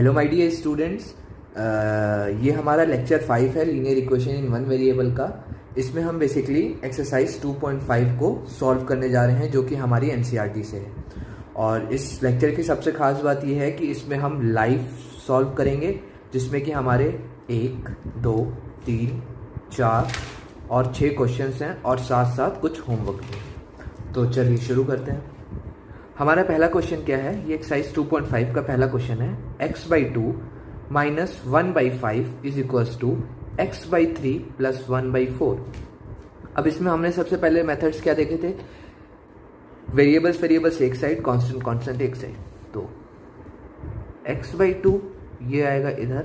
Hello my dear students, ये हमारा lecture 5 है linear equation in one variable का। इसमें हम बेसिकली एक्सरसाइज 2.5 को सॉल्व करने जा रहे हैं जो कि हमारी एनसीईआरटी से है। और इस लेक्चर की सबसे खास बात यह है कि इसमें हम लाइव सॉल्व करेंगे, जिसमें कि हमारे 1, 2, 3, 4 और 6 क्वेश्चंस हैं और साथ साथ कुछ होमवर्क भी। तो चलिए शुरू करते हैं। हमारा पहला क्वेश्चन क्या है? ये एक्सरसाइज 2.5 का पहला क्वेश्चन है। x/2 minus 1/5 is equals to x/3 plus 1/4। अब इसमें हमने सबसे पहले मेथड्स क्या देखे थे? वेरिएबल्स एक साइड, कांस्टेंट एक साइड। तो x/2 ये आएगा इधर,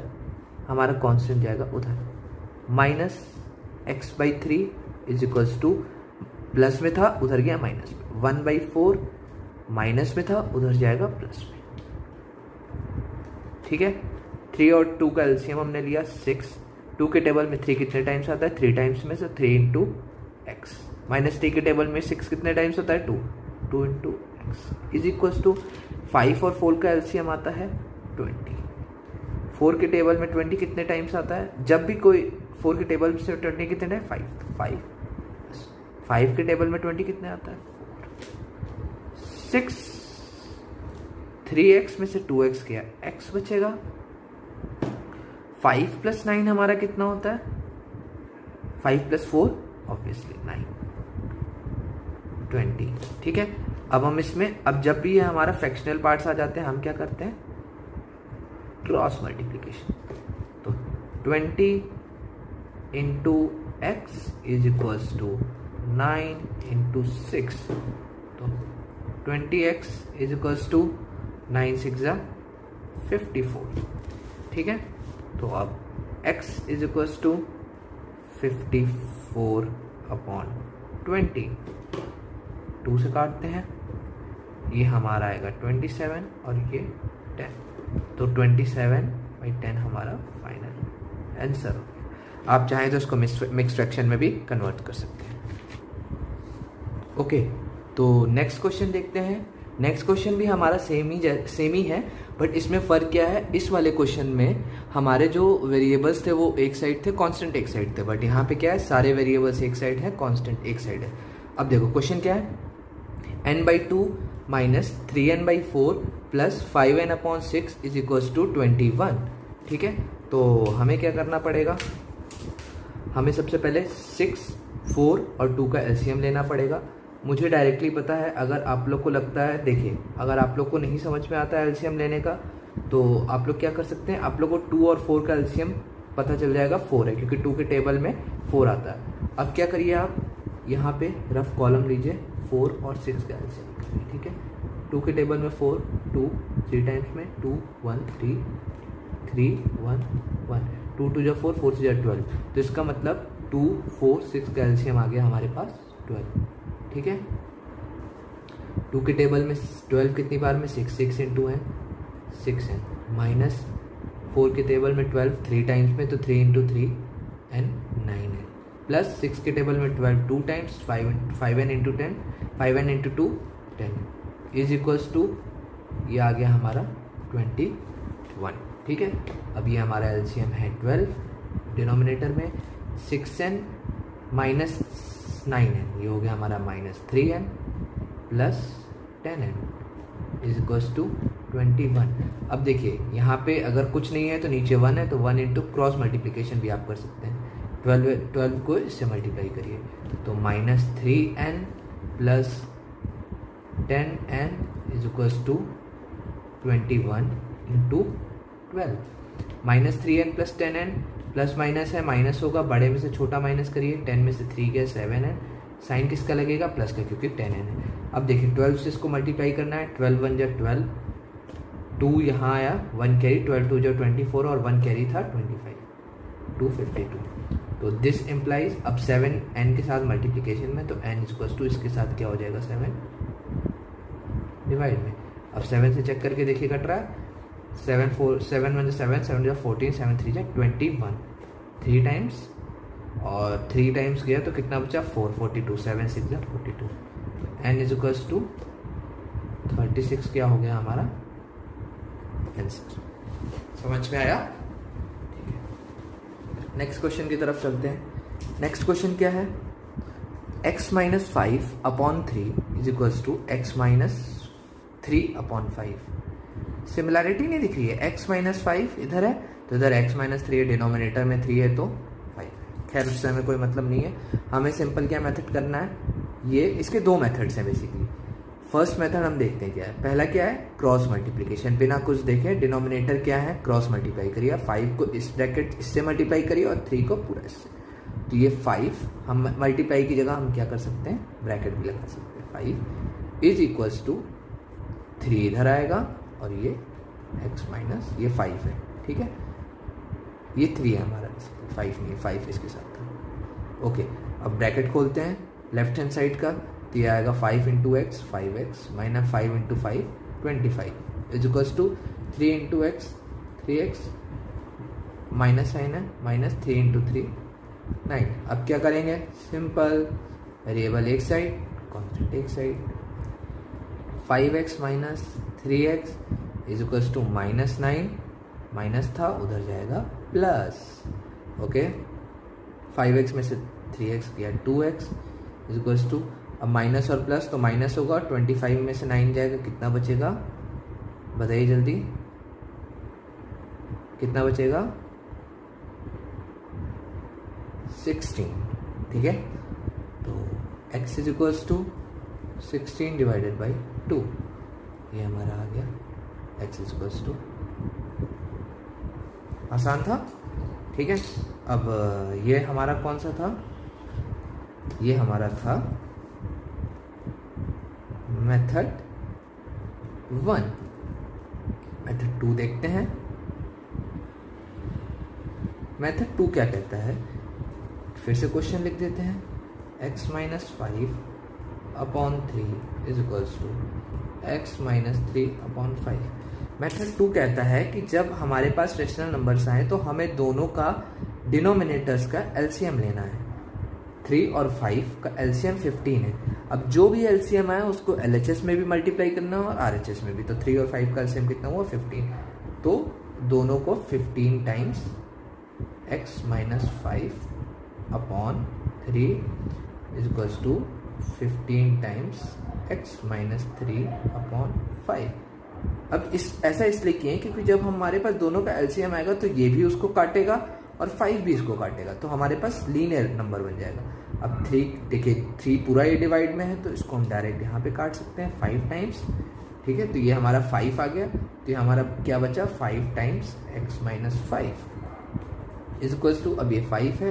हमारा कांस्टेंट जाएगा उधर, minus x/3 is equals to, plus में था उधर गया माइनस में, 1/4 माइनस में था उधर जाएगा प्लस में। ठीक है, 3 और 2 का एलसीएम हमने लिया 6। 2 के टेबल में 3 कितने टाइम्स आता है? 3 टाइम्स में से 3 इंटू एक्स, माइनस 3 के टेबल में 6 कितने टाइम्स होता है? 2 into x is equals to 5 और 4 का एलसीएम आता है 20। 4 के टेबल में 20 कितने टाइम्स आता है? जब भी कोई 4 के टेबल से 20 कितने टाइम? 5 के टेबल में 20 कितने आता है? 6। 3x में से 2x गया, x बचेगा। 5 प्लस 9 हमारा कितना होता है? 5 प्लस 4 ऑब्वियसली 9, 20। ठीक है, अब हम इसमें, अब जब भी ये हमारा फ्रैक्शनल पार्ट्स आ जाते हैं हम क्या करते हैं? Cross multiplication. तो 20 into x is equals to 9 into 6। तो 20x इज इक्वल्स टू 9 6 54। ठीक है, तो अब x is equals to 54 upon 20। 2 से काटते हैं, ये हमारा आएगा 27 और ये 10। तो 27/10 हमारा फाइनल आंसर हो गया। आप चाहें तो इसको मिक्स फ्रैक्शन में भी कन्वर्ट कर सकते हैं। ओके, तो नेक्स्ट क्वेश्चन देखते हैं। नेक्स्ट क्वेश्चन भी हमारा सेम ही है, बट इसमें फ़र्क क्या है? इस वाले क्वेश्चन में हमारे जो वेरिएबल्स थे वो एक साइड थे, कांस्टेंट एक साइड थे, बट यहाँ पे क्या है? सारे वेरिएबल्स एक साइड है, कांस्टेंट एक साइड है। अब देखो क्वेश्चन क्या है? n/2 minus 3n/4 plus 5n/6 is equals to 21। ठीक है, तो हमें क्या करना पड़ेगा? हमें सबसे पहले 6, 4 और 2 का एलसीएम लेना पड़ेगा। मुझे डायरेक्टली पता है, अगर आप लोग को लगता है, देखिए अगर आप लोग को नहीं समझ में आता है एलसीएम लेने का, तो आप लोग क्या कर सकते हैं? आप लोग को 2 और 4 का एलसीएम पता चल जाएगा 4 है, क्योंकि 2 के टेबल में 4 आता है। अब क्या करिए, आप यहाँ पे रफ कॉलम लीजिए, 4 और 6 का एलसीएम करिए। ठीक है, 2 के टेबल में 4, 2 3 टाइम्स में 2 1 3 3 1 1, 2 2 4 4 6 12। तो इसका मतलब 2 4 6 का एलसीएम आ गया हमारे पास 12। ठीक है, 2 के टेबल में 12 कितनी बार में? 6 इंटू है 6 है, माइनस 4 के टेबल में 12 3 टाइम्स में, तो 3 इंटू 3 एन 9 है, प्लस 6 के टेबल में 12 2 times, 5n into 10, 5n into 2 10 is equals to, ये आ गया हमारा 21। ठीक है, अब ये हमारा एलसीएम है 12, डिनोमिनेटर में 6n माइनस 9n, ये हो गया हमारा minus 3n plus 10n is equals to 21। अब देखिए यहाँ पे अगर कुछ नहीं है तो नीचे 1 है, तो 1 इंटू क्रॉस मल्टीप्लिकेशन भी आप कर सकते हैं। 12 को इससे मल्टीप्लाई करिए, तो minus 3n plus 10n is equals to 21 into 12। Minus 3n plus 10n, plus minus है, माइनस होगा, बड़े में से छोटा माइनस करिए, 10 में से 3 गया 7 है, साइन किसका लगेगा? प्लस का, क्योंकि 10n है। अब देखिए 12 से इसको मल्टीप्लाई करना है, 12 1 जा 12, 2 यहाँ आया, 1 कैरी, 12 2 जा 24 और 1 कैरी था 25, 252। तो दिस इम्प्लाइज, अब 7n के साथ मल्टीप्लिकेशन में, तो n इक्वल्स टू इसके साथ क्या हो जाएगा? 7 डिवाइड में। अब 7 से चेक करके देखिए कट रहा है, 7 1 7 7 14 7 3 21, 3 टाइम्स और 3 टाइम्स गया तो कितना बचा? 4 42, 7 6 42। n इज इक्वल्स टू 36 क्या हो गया हमारा आंसर। समझ में आया? नेक्स्ट क्वेश्चन की तरफ चलते हैं। नेक्स्ट क्वेश्चन क्या है? x minus 5/3 is equals to x minus 3/5। Similarity नहीं दिख रही है, x माइनस 5 इधर है तो इधर x माइनस 3 है, डिनोमिनेटर में 3 है तो 5 है। खैर उससे हमें कोई मतलब नहीं है, हमें सिंपल क्या मेथड करना है, ये इसके दो मेथड्स हैं बेसिकली। फर्स्ट मेथड हम देखते हैं क्या है। पहला क्या है? क्रॉस मल्टीप्लिकेशन, बिना कुछ देखे डिनोमिनेटर क्या है क्रॉस मल्टीप्लाई करिए, 5 को इस ब्रैकेट इससे मल्टीप्लाई करिए और 3 को पूरा इससे, तो ये 5 हम मल्टीप्लाई की जगह हम क्या कर सकते हैं, ब्रैकेट भी लगा सकते हैं। 5 इज इक्वल्स टू 3 इधर आएगा और ये x माइनस ये 5 है, ठीक है, ये 3 है हमारा, 5 नहीं है, 5 इसके साथ था। ओके, अब ब्रैकेट खोलते हैं लेफ्ट हैंड साइड का, तो ये आएगा 5 into x 5x minus 5 into 5 25 is equals to 3 into x 3x minus sign है माइनस 3 इंटू 3 9। अब क्या करेंगे? सिंपल, वेरिएबल एक साइड कॉन्स्टेंट एक side, 5x minus 3x is equals to minus 9, minus था उधर जाएगा प्लस। ओके, 5x में से 3x गया 2x इज इक्वल्स टू, अब माइनस और प्लस तो माइनस होगा, 25 में से 9 जाएगा, कितना बचेगा बताइए जल्दी, कितना बचेगा? 16, ठीक है। तो x is equals to 16 divided by 2, ये हमारा आ गया x इज इक्वल्स टू, आसान था, ठीक है। अब ये हमारा कौन सा था? ये हमारा था मेथड 1। मेथड 2 देखते हैं। मेथड 2 क्या कहता है, फिर से क्वेश्चन लिख देते हैं, x minus 5/3 is equals to x minus 3/5। Method 2 कहता है कि जब हमारे पास रेशनल नंबर्स आए तो हमें दोनों का डिनोमिनेटर्स का एलसीएम लेना है। 3 और 5 का एलसीएम 15 है। अब जो भी एलसीएम आया उसको एलएचएस में भी मल्टीप्लाई करना और आरएचएस में भी, तो 3 और 5 का एलसीएम कितना हुआ? 15। तो दोनों को 15 times x minus 5/3 is equals to 15 times x minus 3/5। अब ऐसा इसलिए किए क्योंकि जब हमारे पास दोनों का एलसीएम आएगा तो ये भी उसको काटेगा और 5 भी इसको काटेगा, तो हमारे पास लीनियर नंबर बन जाएगा। अब 3 देखिए, 3 पूरा ये डिवाइड में है तो इसको हम डायरेक्ट यहाँ पे काट सकते हैं 5 टाइम्स, ठीक है। तो ये हमारा 5 आ गया, तो ये हमारा क्या बचा? 5 times x minus 5 is equals to, अब ये 5 है,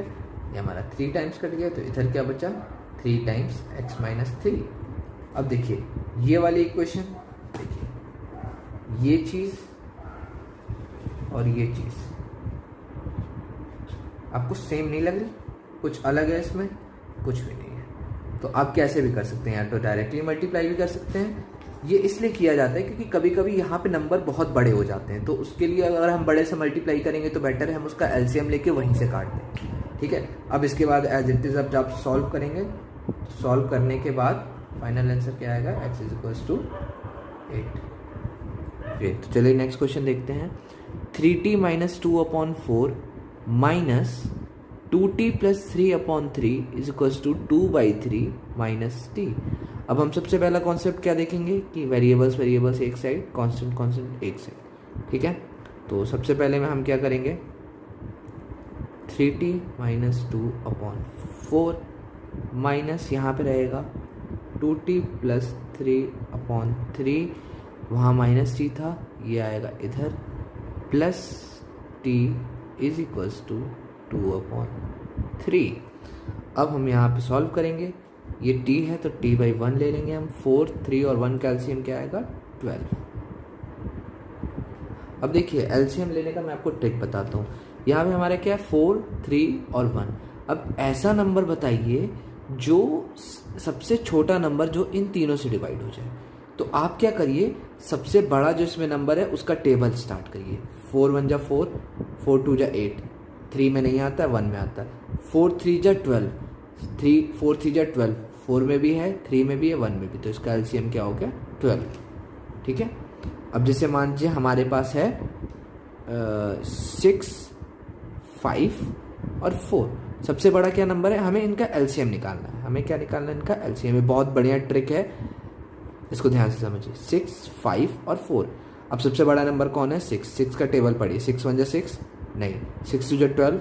ये हमारा 3 टाइम्स कट गया, तो इधर क्या बचा? 3 टाइम्स x माइनस 3। अब देखिए ये वाली इक्वेशन, देखिए ये चीज़ और ये चीज़ आपको सेम नहीं लग रही? कुछ अलग है इसमें? कुछ भी नहीं है। तो आप कैसे भी कर सकते हैं, या तो डायरेक्टली मल्टीप्लाई भी कर सकते हैं। ये इसलिए किया जाता है क्योंकि कभी कभी यहाँ पे नंबर बहुत बड़े हो जाते हैं, तो उसके लिए अगर हम बड़े से मल्टीप्लाई करेंगे तो बेटर है हम उसका एलसीएम लेके वहीं से काट दें, ठीक है। अब इसके बाद एज इट इज़, अब जब आप सॉल्व करेंगे, सॉल्व करने के बाद फाइनल आंसर क्या आएगा? x is equals to 8। तो चलिए नेक्स्ट क्वेश्चन देखते हैं। 3t minus 2/4 minus 2t plus 3/3 is equals to 2/3 minus t। अब हम सबसे पहला कॉन्सेप्ट क्या देखेंगे कि वेरिएबल्स एक साइड, कांस्टेंट एक साइड, ठीक है। तो सबसे पहले में हम क्या करेंगे, 3t माइनस 2/4 माइनस यहाँ पे रहेगा 2t प्लस 3/3, वहाँ माइनस t था, ये आएगा इधर, plus t is equals to 2/3। अब हम यहाँ पे सॉल्व करेंगे, ये t है तो t बाई 1 ले लेंगे हम, 4, 3 और 1 का एलसीएम क्या आएगा? 12। अब देखिए एलसीएम लेने का मैं आपको ट्रिक बताता हूँ। यहाँ पे हमारा क्या है? 4, 3 और 1। अब ऐसा नंबर बताइए जो सबसे छोटा नंबर जो इन तीनों से डिवाइड हो जाए। तो आप क्या करिए, सबसे बड़ा जो इसमें नंबर है उसका टेबल स्टार्ट करिए। 4 1 जा 4, 4 2 जा 8, 3 में नहीं आता है, 1 में आता है, 4 3 जा 12, 4 3 जा 12, 4 में भी है, 3 में भी है, 1 में भी, तो इसका एलसीएम क्या हो गया? 12, ठीक है। अब जैसे मान लीजिए हमारे पास है 6, 5 और 4। सबसे बड़ा क्या नंबर है, हमें इनका एलसीएम निकालना है। हमें क्या निकालना है, इनका एलसीएम। ये बहुत बढ़िया ट्रिक है, इसको ध्यान से समझिए। 6, 5 और 4। अब सबसे बड़ा नंबर कौन है, 6 का टेबल पढ़िए। 6 1 जा 6 नहीं, 6 2 जा 12,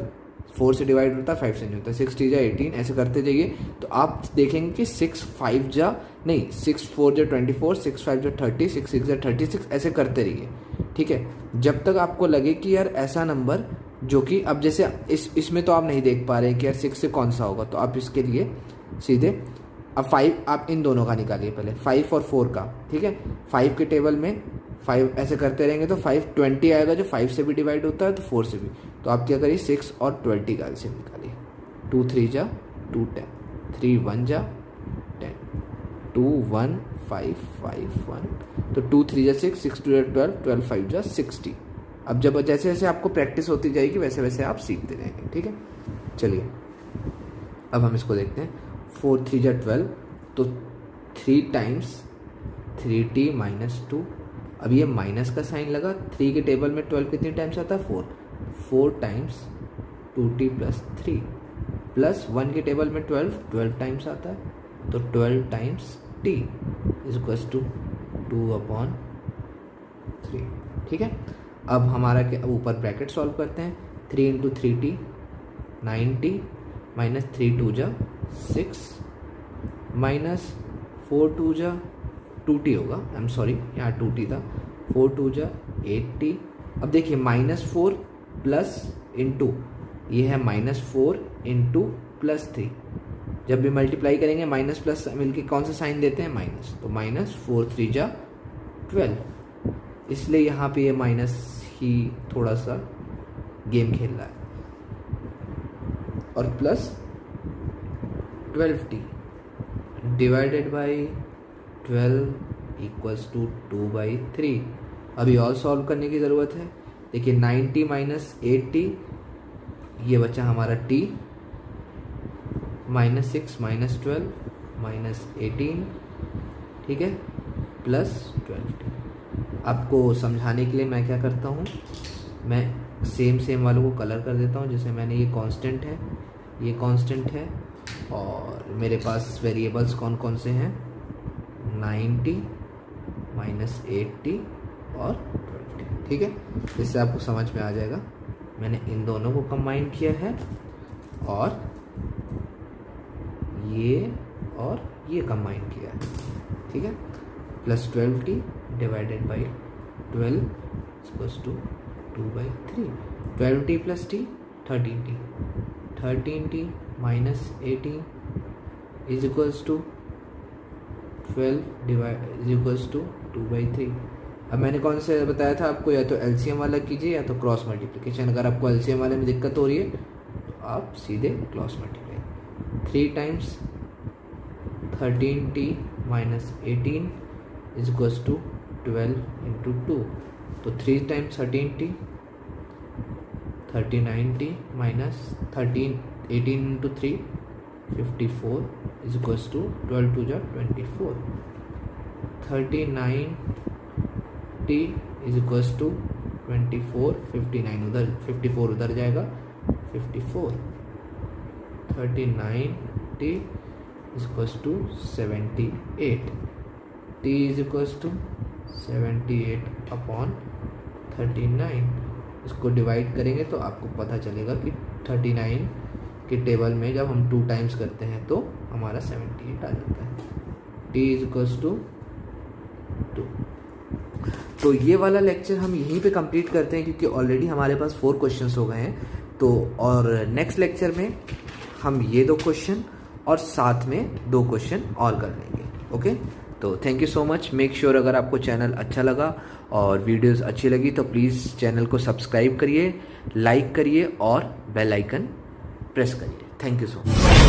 4 से डिवाइड होता है, 5 से नहीं होता। 6 3 जा 18, ऐसे करते जाइए तो आप देखेंगे कि 6 5 जा नहीं, 6 4 जा 24, 6 5 जा 30, 6 6 जा 36, ऐसे करते रहिए। ठीक है, जब तक आपको लगे कि यार ऐसा नंबर जो कि अब जैसे इसमें तो आप नहीं देख पा रहे कि यार 6 से कौन सा होगा, तो आप इसके लिए सीधे अब 5 आप इन दोनों का निकालिए पहले, 5 और 4 का। ठीक है, 5 के टेबल में 5 ऐसे करते रहेंगे तो 5 20 आएगा, जो 5 से भी डिवाइड होता है तो 4 से भी। तो आप क्या करिए, 6 और 20 का एलसीएम निकालिए। 2 3 जा 2 10, 3 1 जा 10, 2 1 5 5 1, तो 2 3 जा 6, 6 2 जा 12, 12 5 जा 60। अब जब जैसे जैसे आपको प्रैक्टिस होती जाएगी वैसे वैसे आप सीखते जाएंगे। ठीक है, चलिए अब हम इसको देखते हैं। 4 3 जा 12, तो 3 टाइम्स 3t माइनस 2। अब ये माइनस का साइन लगा। 3 के टेबल में 12 कितनी टाइम्स आता है, 4 टाइम्स 2t प्लस 3, प्लस 1 के टेबल में 12 टाइम्स आता है, तो 12 times t is equals to 2/3। ठीक है, अब हमारा क्या, अब ऊपर ब्रैकेट सॉल्व करते हैं। 3 इंटू 3t 9t, माइनस 3 2 जा 6, माइनस 4 2 जा 2t होगा, आई एम सॉरी यहाँ 2t था। 4 2 जा 8t। अब देखिए -4 प्लस इंटू, ये है -4 इंटू प्लस 3। जब भी मल्टीप्लाई करेंगे माइनस प्लस मिलके कौन सा साइन देते हैं, माइनस, तो -4 3 जा 12, इसलिए यहाँ पे ये माइनस ही थोड़ा सा गेम खेल रहा है। और plus 12t divided by 12 equals to 2/3। अभी और सॉल्व करने की ज़रूरत है। देखिए 9t माइनस 8t, ये बचा हमारा t, -6 माइनस 12 माइनस 18, ठीक है, प्लस 12t। आपको समझाने के लिए मैं क्या करता हूँ, मैं सेम वालों को कलर कर देता हूँ। जैसे मैंने ये कांस्टेंट है, ये कांस्टेंट है, और मेरे पास वेरिएबल्स कौन कौन से हैं, 9t माइनस 8t और 12t। ठीक है, इससे आपको समझ में आ जाएगा। मैंने इन दोनों को कंबाइन किया है और ये कंबाइन किया है। ठीक है, plus 12t divided by 12 equals to 2/3। 12t plus t 13t, 13t minus 18 is equals to 12 is equals to 2/3। अब मैंने कौन से बताया था आपको, या तो एलसीएम वाला कीजिए या तो क्रॉस मल्टीप्लिकेशन। अगर आपको एलसीएम वाले में दिक्कत हो रही है तो आप सीधे cross multiply. 3 times 13t minus 18 is equals to 12 into 2, तो 3 times 13t 39t minus 18 into 3 54 is equals to 12 2 जा 24। 39t इज इक्वल्स टू 24, 59 उधर, 54 उधर जाएगा, 54। 39t is equals to 78, t is equals to 78 upon 39। इसको डिवाइड करेंगे तो आपको पता चलेगा कि 39 के टेबल में जब हम 2 टाइम्स करते हैं तो हमारा 78 आ जाता है। t is equals to 2। तो ये वाला लेक्चर हम यहीं पे कंप्लीट करते हैं क्योंकि ऑलरेडी हमारे पास 4 क्वेश्चंस हो गए हैं। तो और नेक्स्ट लेक्चर में हम ये 2 क्वेश्चन और साथ में 2 क्वेश्चन और कर लेंगे। ओके, तो thank you so much. Make sure अगर आपको चैनल अच्छा लगा और वीडियोस अच्छी लगी तो प्लीज़ चैनल को सब्सक्राइब करिए, लाइक करिए और बेल आइकन प्रेस करिए। Thank you so much.